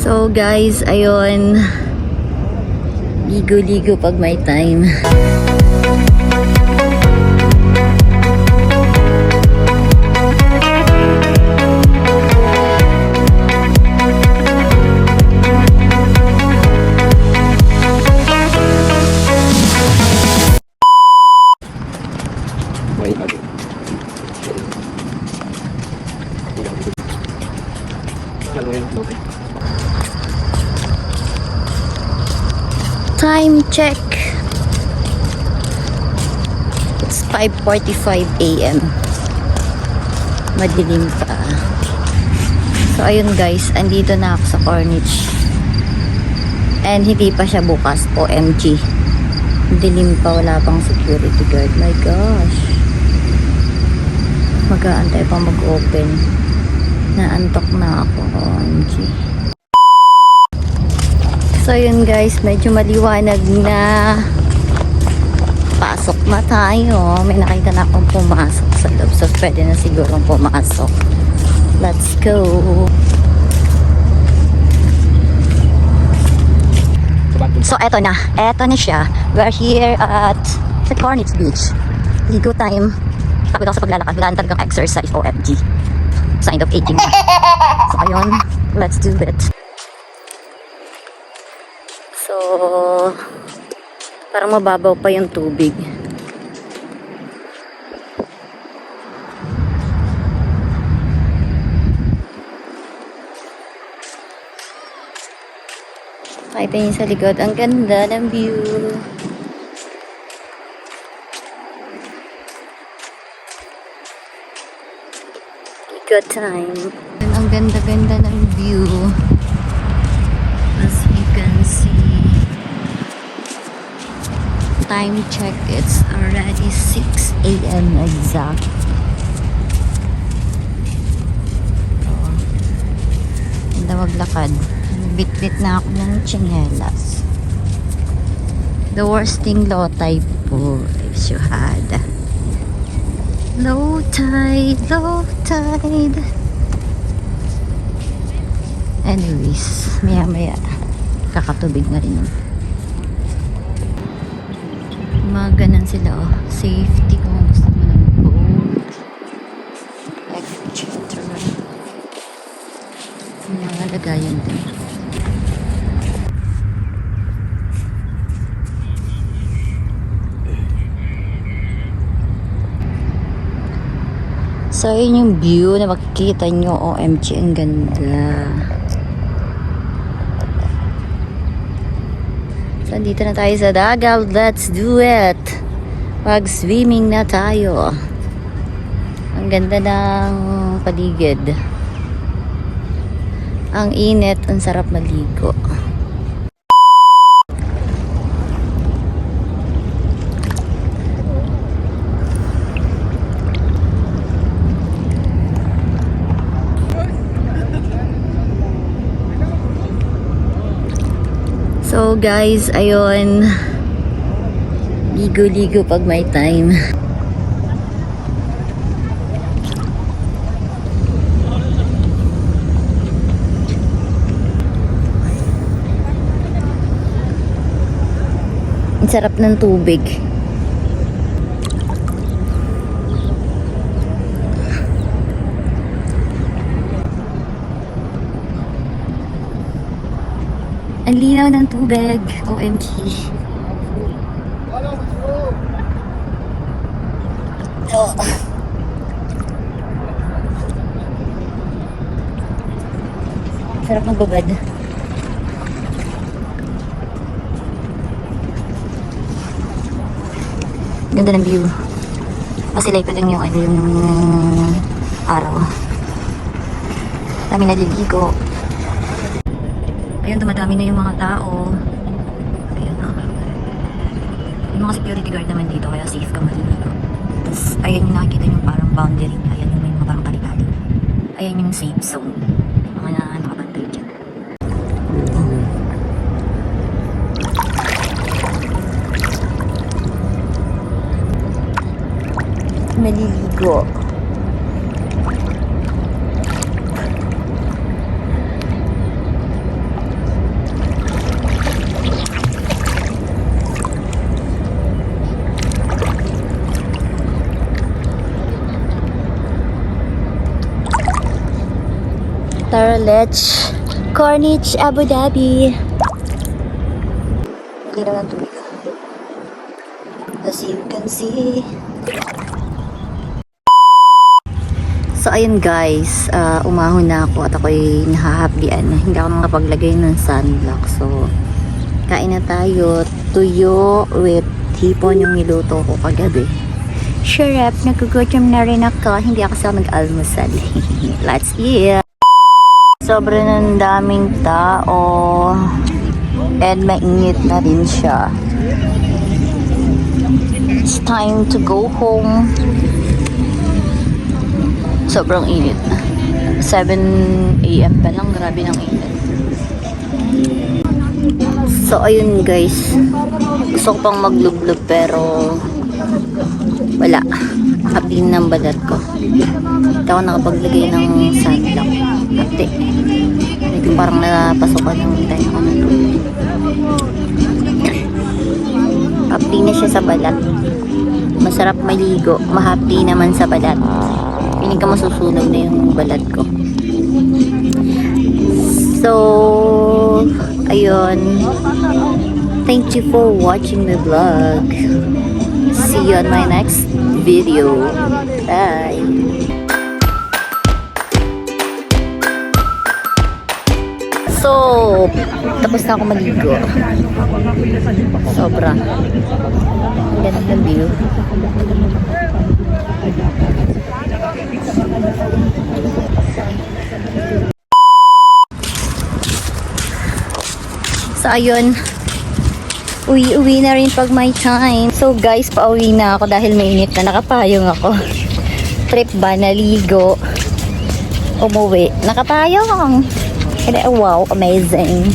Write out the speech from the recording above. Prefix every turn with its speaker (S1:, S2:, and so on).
S1: So guys, ayun, ligo-ligo pag may time. Time check. It's 5:45 AM. Madilim pa. So ayun guys, andito na ako sa Corniche. And hindi pa siya bukas. OMG. Dilim pa, wala pang security guard. My gosh. Mag-aantay pa mag-open. Naantok na ako. OMG. So yun guys, medyo maliwanag na. Pasok na tayo. May nakita na akong pumasok sa loob. So pwede na siguro pumasok. Let's go. So eto na. Eto na siya. We're here at the Corniche Beach. Ligo time. Tapos ako sa paglalakad. Wala talagang exercise. OMG. Sign of aging na. So ayun. Let's do it. So, parang mababaw pa yung tubig. Makita niyo sa likod, ang ganda ng view. Good time. Ang ganda-ganda ng view. As you can see. Time check, it's already 6 AM exact. Ganda maglakad. Bit-bit na ako ng tsinelas. The worst thing, low tide po is you had. Low tide, low tide. Anyways, maya-maya kakatubig na rin yun. Mga ganan sila, oh. Safety kung gusto mo ng boat, etc. Mga lagayan din. So yun yung view na makikita nyo. OMG, ang ganda. So, dito na tayo sa dagat. Let's do it. Mag-swimming na tayo. Ang ganda ng paligid. Ang init. Ang sarap maligo. So guys, ayun, ligo-ligo pag may time. Ang sarap ng tubig. Ang linaw ng tubig. OMG. Oh. Sarap magbabad. Ganda ng view. Masilay pa lang yung araw. Dami naliligo. Ayun, dumadami na yung mga tao. Ayun na. Yung mga security guard naman dito, kaya safe ka maliligo. Tapos, ayan yung nakikita yung parang boundary. Ayan yung may mga parang kali-kali. Ayan yung safe zone. Mga nakabantay dyan. Maliligo. Tara, let's Corniche, Abu Dhabi. Hindi naman tubig. As you can see. So, ayun guys, umahon na ako at ako'y nahahapdian. Hindi ako nakapaglagay ng sunblock. So, kain na tayo. Tuyo with hipon yung niluto ko kagabi. Sharap, nagugutom na rin ako. Hindi ako sa mag-almusal. Let's eat! Sobrang daming tao. And mainit na rin siya. It's time to go home. Sobrang init. 7 AM pa lang. Grabe ng init. So, ayun guys. Gusto ko pang maglublog pero wala. Hapin ng balat ko. Hindi ako nakapaglagay ng sunblock. Hapti. Ito parang napasukan ng tayo ko na tubig. Hapti na siya sa balat. Masarap maligo. Mahapti naman sa balat. Piling ka masusunog na yung balat ko. So, ayun. Thank you for watching the vlog. See you on my next video. Bye. So, tapos na ako maligo. Sobra. Ganda ng view. So, ayun. Uwi na rin pag may time. So, guys, pauwi na ako dahil mainit na. Nakapayong ako. Trip ba? Naligo. Umuwi. Nakapayong. Wow, amazing.